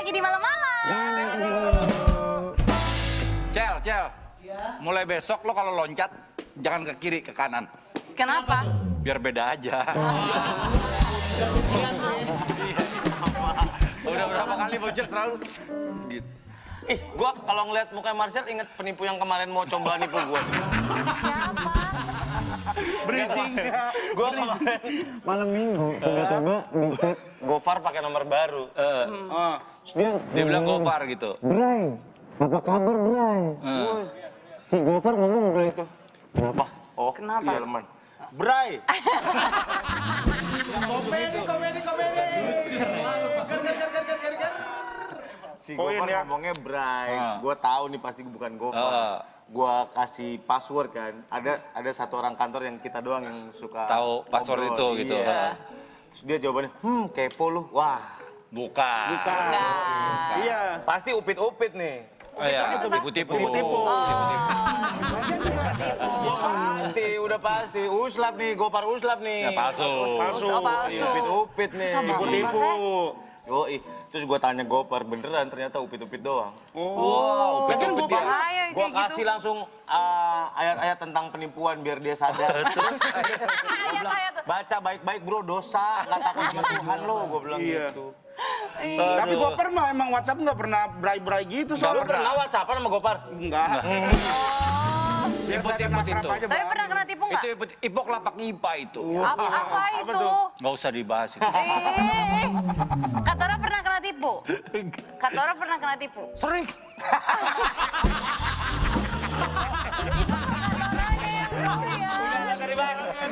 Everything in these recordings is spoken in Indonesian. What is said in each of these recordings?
lagi di malam-malam. Cel. Mulai besok lo kalau loncat, jangan ke kiri, ke kanan. Kenapa? Biar beda aja. Udah berapa kali bocor selalu gitu. Ih, gua kalau ngeliat muka Marcel inget penipu yang kemarin mau coba nipu gua. Siapa? Bridgingnya. Gua kemarin Malam minggu, tiba-tiba ngecek. Gofar pakai nomor baru. Terus Dia bilang Gofar gitu. Bray, apa kabar Bray? Si Gofar ngomong Bray itu. Kenapa? Oh, Kenapa? Iya, teman. Bray. Si Gofar ngomongnya Bray. Gua tahu nih pasti bukan Gofar. Gua kasih password kan. Ada satu orang kantor yang kita doang yang suka Tahu password ngobrol. itu gitu. Iya. Terus dia jawabannya, kepo lu. Wah, Bukan. iya. Pasti upit-upit nih. Iya, tipu-tipu. Udah pasti. Uslap nih, Gopar uslap nih. Ya, palsu. Oh, palsu. Upit-upit nih. Susah banget, Tipu-tipu. Mas, Yoi. Terus gue tanya Gopar, beneran ternyata upit-upit doang. Wow, Lagian upit-upit Gopar, dia. Bahaya gue kayak kasih gitu. langsung ayat-ayat tentang penipuan biar dia sadar. Terus gua bilang, baca baik-baik bro, dosa. Gak takut sama Tuhan lo, gue bilang gitu. Tapi Gopar mah emang WhatsApp nggak pernah berai-berai gitu Lo soalnya. pernah WhatsAppan sama Gopar? Enggak. Biar kelihatan Iput-iput akrab itu. aja, Tapi Bang. pernah kena tipu nggak? Itu ipok lapak IPA itu. Apa itu? Nggak usah dibahas itu. Katora pernah kena tipu? Katora pernah kena tipu? Sering.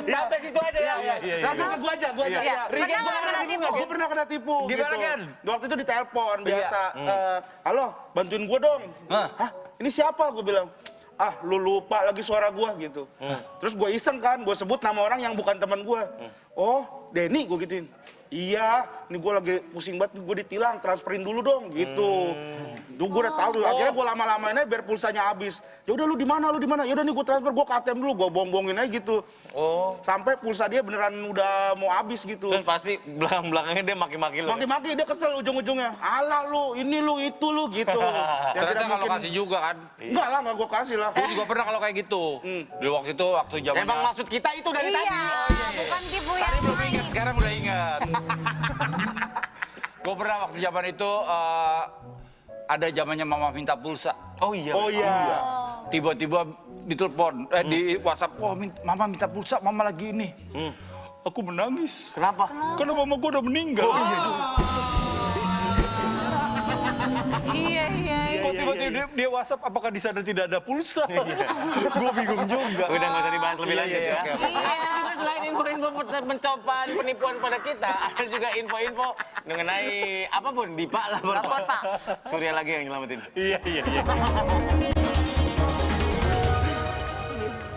Sampai situ aja ya. Langsung ke gua aja. Iya. Pernah nggak kena tipu? Gue pernah kena tipu Gimana, gitu. Ken? Waktu itu ditelepon biasa. Halo, bantuin gua dong. Hah? Ini siapa? Gue bilang. Ah, lu lupa lagi suara gua gitu. Terus gue iseng kan, gue sebut nama orang yang bukan teman gua. Oh, Denny, gue gituin. Iya, ini gue lagi pusing banget, gue ditilang, transferin dulu dong, gitu. Tuh gue udah tahu, akhirnya gue lama-lamain aja biar pulsanya habis. Ya udah lu di mana? Ya udah nih gue transfer, gue ke ATM dulu, gue bohong-bohongin aja gitu. Sampai pulsa dia beneran udah mau habis gitu. Terus pasti belakang-belakangnya dia maki-maki lo. Maki-maki dia kesel ujung-ujungnya. Alah lu, ini lu, itu lu gitu. Ya Ternyata kalau kasih juga kan. Enggak lah, enggak gue kasih lah. Gue juga pernah kalau kayak gitu. Di waktu itu, waktu zamannya. Emang maksud kita itu dari Iya, tadi. bukan tipu Tadi yang belum lain. ingat, sekarang udah ingat. Gue pernah waktu zaman itu ada zamannya mama minta pulsa. Oh iya. Oh iya. Tiba-tiba ditelepon, di WhatsApp, wah mama minta pulsa, mama lagi ini. Aku menangis. Kenapa? Karena mama gue udah meninggal. Iya. Kok tiba-tiba dia WhatsApp, apakah di sana tidak ada pulsa? Gue bingung juga. Udah nggak usah dibahas lebih lanjut ya. oke. Ada juga selain info-info mencobaan penipuan pada kita, ada juga info-info mengenai apapun Dipa lapor Pak. Surya lagi yang nyelamatin. Iya.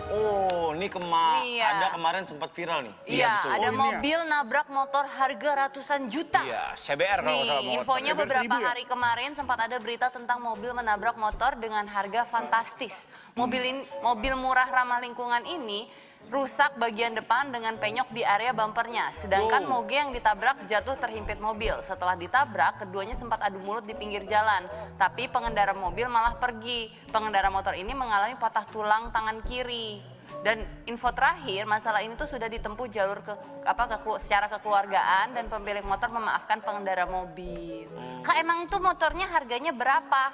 Oh, ini Iya. ada kemarin sempat viral nih. Iya, betul. ada Oh, ini ya? mobil nabrak motor harga ratusan juta. Iya, CBR kalau nggak salah. Nih, infonya Motor. beberapa 1.000 ya? hari kemarin sempat ada berita tentang mobil menabrak motor dengan harga fantastis. Mobil murah ramah lingkungan ini rusak bagian depan dengan penyok di area bumpernya. Sedangkan moge yang ditabrak jatuh terhimpit mobil. Setelah ditabrak, keduanya sempat adu mulut di pinggir jalan. Tapi pengendara mobil malah pergi. Pengendara motor ini mengalami patah tulang tangan kiri. Dan info terakhir, masalah ini tuh sudah ditempuh jalur secara kekeluargaan dan pemilik motor memaafkan pengendara mobil. Kak, emang tuh motornya harganya berapa?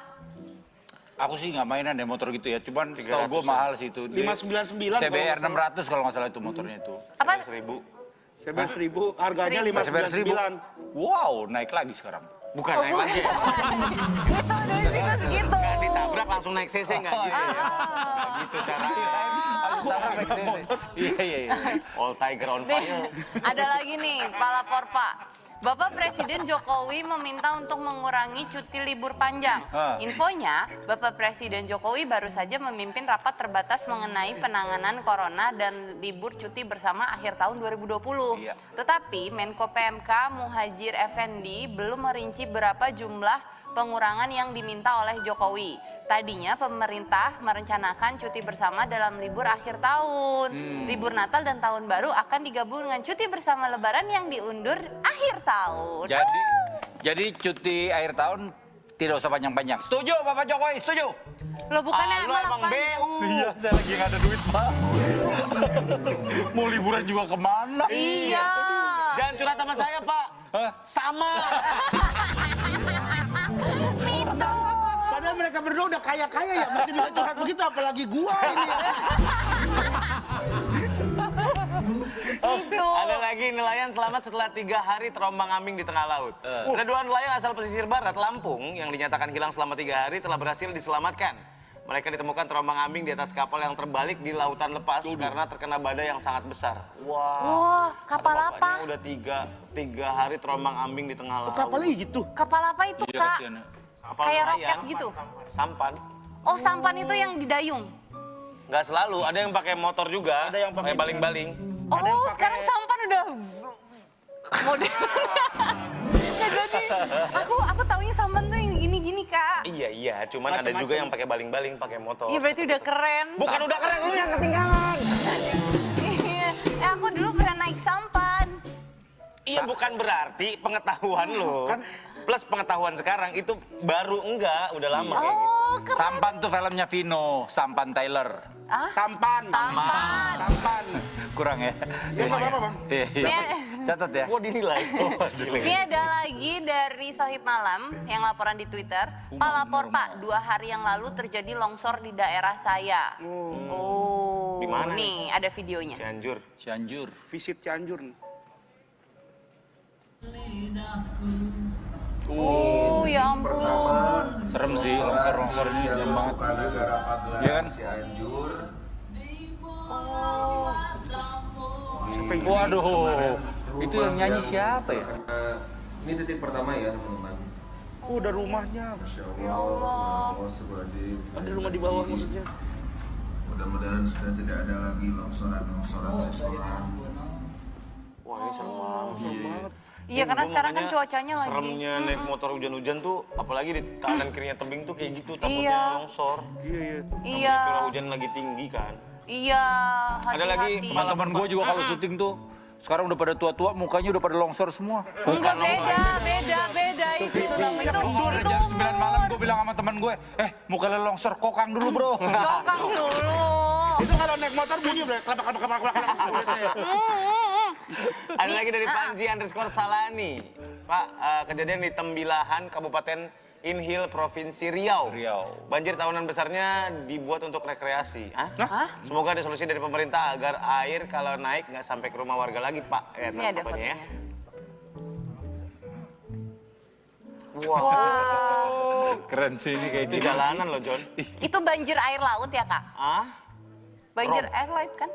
Aku sih nggak mainan deh motor gitu ya, cuman setahu gue mahal sih itu. 599 CBR kalau nggak 600 kalau nggak salah itu motornya itu. Apa? 1.000. 11.000, harganya 1.000. 599. Wow, naik lagi sekarang. Bukan naik lagi. Gitu, dari situ segitu. Nggak ditabrak langsung naik CC nggak gitu ya. Nggak gitu caranya. Iya. All Tiger on Nih, fire. ada lagi nih, pelapor Pak. Bapak Presiden Jokowi meminta untuk mengurangi cuti libur panjang. Infonya, Bapak Presiden Jokowi baru saja memimpin rapat terbatas mengenai penanganan corona dan libur cuti bersama akhir tahun 2020. Iya. Tetapi Menko PMK Muhadjir Effendi belum merinci berapa jumlah pengurangan yang diminta oleh Jokowi. Tadinya pemerintah merencanakan cuti bersama dalam libur akhir tahun. Libur Natal dan Tahun Baru akan digabung dengan cuti bersama Lebaran yang diundur akhir tahun. Jadi cuti akhir tahun tidak usah panjang-panjang. Setuju Bapak Jokowi, setuju? Lo bukannya Lu emang BU. Iya, saya lagi nggak ada duit, Pak. Mau liburan juga kemana? Iya. Jangan curhat sama saya, Pak. Hah? Sama. Padahal mereka berdua udah kaya-kaya ya, masih bisa curhat begitu, apalagi gua ini. Itu. Ada lagi nelayan selamat setelah 3 hari terombang-ambing di tengah laut. Ada 2 nelayan asal pesisir barat Lampung yang dinyatakan hilang selama 3 hari telah berhasil diselamatkan. Mereka ditemukan terombang-ambing di atas kapal yang terbalik di lautan lepas karena terkena badai yang sangat besar. Wah, kapal Kata apa? bapaknya udah 3 hari terombang-ambing di tengah laut. Kapalnya gitu. Kapal apa itu, Iya, Kak? kasihan ya. Kapal Kayak nelayan. roket gitu. Sampan. Oh, sampan itu yang didayung. Nggak selalu, ada yang pakai motor juga, Ada yang pakai baling-baling. Oh, sekarang sampan udah modern. Nggak jadi. Aku taunya sampan tuh yang gini-gini, Kak. Iya, cuman ada Macam-macam. juga yang pakai baling-baling, pakai motor. Iya, berarti udah keren. Bukan udah keren, lu yang ketinggalan. Iya. Aku dulu pernah naik sampan. Iya, bukan berarti pengetahuan lo. Kan- Plus pengetahuan sekarang itu baru enggak, udah lama kayak gitu. Oh, keren. Sampan tuh filmnya Vino, Sampan Tyler. Tampan. Tampan. Tampan. Kurang ya? Ya nggak apa-apa, Bang. Iya, iya. Ini, Catat ya. Gua dinilai. ini ada lagi dari Sohib Malam yang laporan di Twitter. Pak lapor Pak, 2 hari yang lalu terjadi longsor di daerah saya. Oh. Di mana Nih, ada videonya. Cianjur. Cianjur. Visit Cianjur. Oh, ya ampun. Serem sih, longsor-longsor ini serem banget. Iya kan? Cianjur. Siapa yang Waduh, itu yang nyanyi siapa ya? Ini titik pertama ya teman-teman. Oh, udah rumahnya. Masya Allah. Ada rumah di bawah maksudnya. Mudah-mudahan sudah tidak ada lagi longsoran-longsoran susulan. Wah, ini serem banget. Serem banget. Iya, karena Gua sekarang kan makanya cuacanya lagi. Seremnya naik motor hujan-hujan tuh, apalagi di kanan kirinya tebing tuh kayak gitu, takutnya Iya. longsor. Iya, iya. Iya. Curah hujan lagi tinggi kan. Iya, Ada lagi hati-hati. Teman-teman gue juga kalau syuting tuh sekarang udah pada tua-tua, mukanya udah pada longsor semua. Enggak, beda itu. Udah jam 9 malam gue bilang sama teman gue, muka lo longsor, kokang dulu bro. Kokang dulu. Itu kalau naik motor bunyi udah kelap kulitnya ya. Ada lagi dari Panji_Salani. Pak, kejadian di Tembilahan, Kabupaten Inhil, Provinsi Riau. Riau. Banjir tahunan besarnya dibuat untuk rekreasi. Hah? Semoga ada solusi dari pemerintah agar air kalau naik nggak sampai ke rumah warga lagi, Pak. Ini ada fotonya. Wah, Keren sih ini kayak di jalanan loh, John. Itu banjir air laut ya, Kak? Ah? Banjir air laut kan?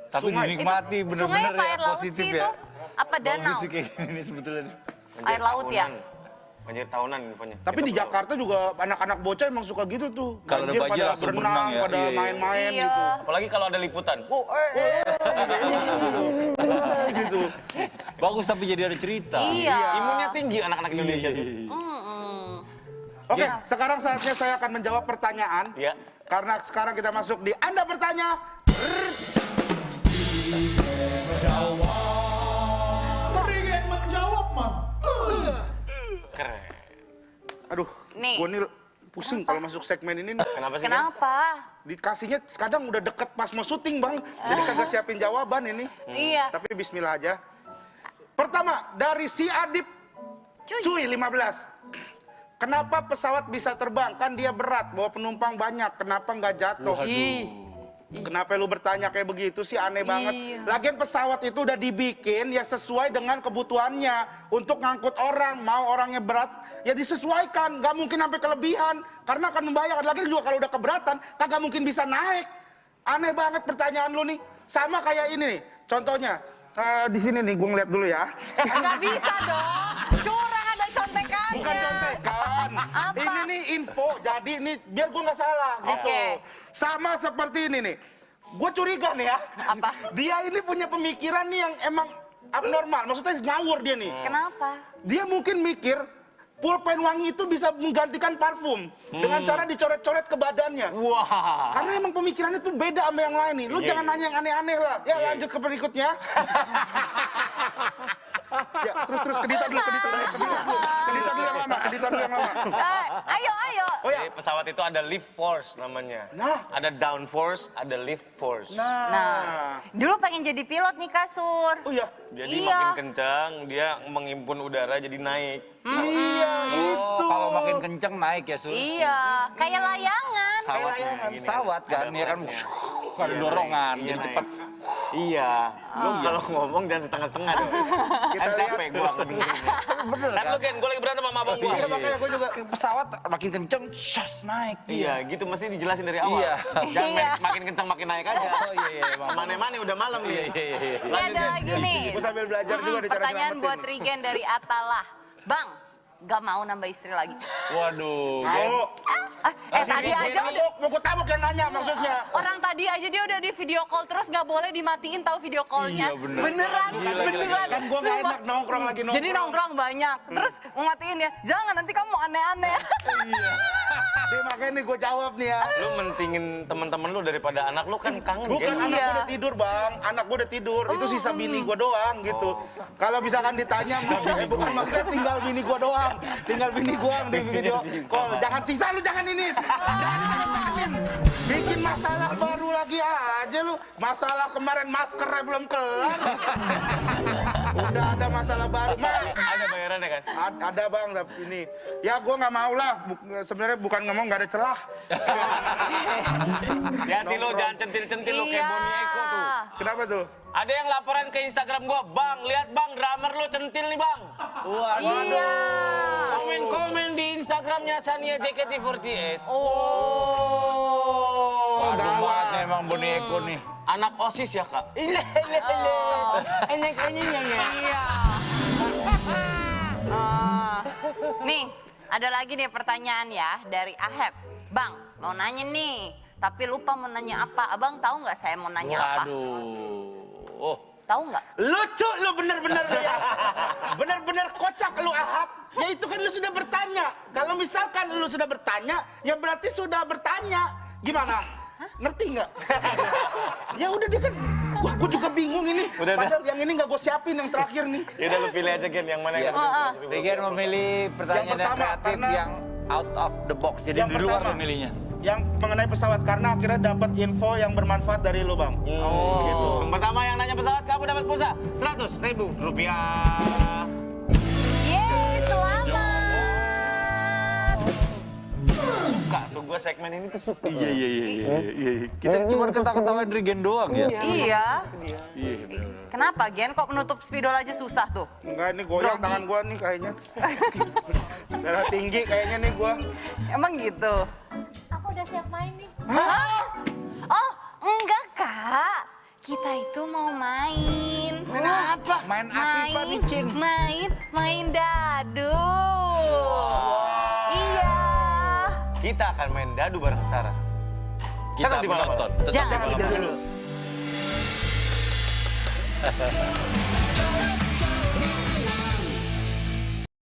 Tapi dinikmati Itu bener-bener sungai apa ya, air laut positif sih ya. itu? Apa danau? Bagus sih kayak gini nih sebetulnya. Banjir Air laut ya? tahunan. Banjir tahunan infonya. Tapi di Jakarta juga anak-anak bocah emang suka gitu tuh. Kalau ada banjir pada langsung berenang, berenang ya. pada Iya, iya. main-main Iya. gitu. Apalagi kalau ada liputan. Gitu. Bagus tapi jadi ada cerita. Iya. Imunnya tinggi anak-anak Indonesia tuh. Oke, sekarang saatnya saya akan menjawab pertanyaan. Iya. Karena sekarang kita masuk di Anda Bertanya. Keren. Aduh, Nih. gue nih pusing kalau masuk segmen ini nih. Kenapa sih? Kan? Kenapa? Dikasihnya kadang udah deket pas mau syuting, Bang. Jadi kagak siapin jawaban ini. Iya. Tapi bismillah aja. Pertama, dari si Adip Cuy 15. Kenapa pesawat bisa terbang? Kan dia berat, bawa penumpang banyak. Kenapa nggak jatuh? Kenapa lu bertanya kayak begitu sih? Aneh banget. Iya. Lagian pesawat itu udah dibikin ya sesuai dengan kebutuhannya. Untuk ngangkut orang, mau orangnya berat, ya disesuaikan. Nggak mungkin sampai kelebihan. Karena akan membahayakan. Lagian juga kalau udah keberatan, kagak mungkin bisa naik. Aneh banget pertanyaan lu nih. Sama kayak ini nih, contohnya. Di sini nih, gue ngeliat dulu ya. Nggak bisa dong. Curang ada contekannya. Bukan contekan. Apa? Ini nih info. Jadi ini biar gue nggak salah gitu. Oke. Sama seperti ini nih. Gue curiga nih ya. Apa? Dia ini punya pemikiran nih yang emang abnormal. Maksudnya ngawur dia nih. Kenapa? Dia mungkin mikir pulpen wangi itu bisa menggantikan parfum dengan cara dicoret-coret ke badannya. Wah. Karena emang pemikirannya tuh beda sama yang lain nih. Lu jangan nanya yang aneh-aneh lah. Ya lanjut ke berikutnya. Ya, terus kedita dulu yang lama. Ayo. Oh ya. Jadi pesawat itu ada lift force namanya. Nah. Ada down force, ada lift force. Nah, dulu pengen jadi pilot nih Kasur. Oh ya. Jadi Iya. makin kencang, dia menghimpun udara jadi naik. Iya, itu. Kalau makin kenceng naik ya, Sur. Iya, kayak layangan. Pesawatnya gini. Pesawat kan, ya kan. Ada dorongan, Iya, jadi naik. cepat. Iya. Lu kalau ngomong jangan setengah-setengah dong. Kita Kan capek gua ngedengerin. Bener Kan lu Gen, gua lagi berantem sama abang gua. Iya, makanya gue juga. Pesawat makin kenceng, syas naik. Iya, gitu mesti dijelasin dari awal. Iya. Jangan Iya. makin kencang makin naik aja. Oh iya, maaf. Mana-mana udah malam nih. Ini ada lagi nih. Gue sambil belajar juga di cara Pertanyaan nyelamatin. buat Rigen dari Atalah. Bang, gak mau nambah istri lagi. Waduh. Mau. Tadi aja udah. Mau gue tabok yang nanya maksudnya. Orang tadi aja dia udah di video call terus gak boleh dimatiin tahu video callnya. Iya, bener. Beneran, beneran. Kan gue gak Sumpah. enak nongkrong lagi nongkrong. Jadi nongkrong banyak, terus mau matiin ya. Jangan nanti kamu aneh-aneh. Dia makanya nih gue jawab nih ya. Lu mentingin teman-teman lu daripada anak lu kan kangen Bukan Gen. anak Iya. gue udah tidur bang, anak gue udah tidur. Itu sisa bini gue doang gitu. Kalau misalkan ditanya, bukan maksudnya tinggal bini gue doang. Tinggal bini gue di video call. Jangan sisa lu, jangan ini. Jangan. Bikin masalah baru lagi aja lu. Masalah kemarin maskernya belum kelar. Udah ada masalah baru. Ada bayarannya kan? Ada bang, tapi ini. Ya gue nggak mau lah. Sebenarnya bukan ngomong nggak ada celah. Hati lu jangan centil-centil lu kayak Boni Eko tuh. Kenapa tuh? Ada yang laporan ke Instagram gua, "Bang, lihat Bang, drummer lu centil nih, Bang." Iya. Komen-komen di Instagramnya Sania JKT48. Waduh banget nih emang Boneko nih. Anak OSIS ya, Kak? Enak ya. Iya. Nih, ada lagi nih pertanyaan ya dari Aheb. Bang, mau nanya nih, tapi lupa mau nanya apa. Abang tahu nggak saya mau nanya apa? Waduh. Oh. Tahu nggak? Lucu lu bener-bener lu ya. Bener-bener kocak lu Ahab. Ya itu kan lu sudah bertanya. Kalau misalkan lu sudah bertanya, ya berarti sudah bertanya. Gimana? Ngerti nggak? Ya udah dia kan. Wah, gue juga bingung ini. Udah. Padahal yang ini nggak gue siapin yang terakhir nih. Ya udah lu pilih aja Gen yang mana yang Rigen memilih pertanyaan yang pertama, kreatif karena- yang out of the box. Jadi Yang di luar pertama. lo milihnya. Yang mengenai pesawat karena akhirnya dapat info yang bermanfaat dari lu bang. Gitu. Yang pertama yang nanya pesawat, kamu dapat pulsa 100.000 rupiah. Yeay, selamat. Suka tuh gue segmen ini tuh suka. Iya. Kita cuma ketawa-ketawain Rigen doang ya. Iya. Iya, benar. Kenapa, Gen? Kok menutup spidol aja susah tuh? Enggak, ini goyang Grogi. tangan gua nih kayaknya. Darah tinggi kayaknya nih gua. Emang gitu? Aku udah siap main nih. Hah? Oh, enggak, Kak. Kita itu mau main. Main apa? Main apa nih, Cin? Main dadu. Iya. Kita akan main dadu bareng Sarah. Kita Tetap di Malam menonton. Malam. Tetap Jangan di Malam tidur Malam. dulu.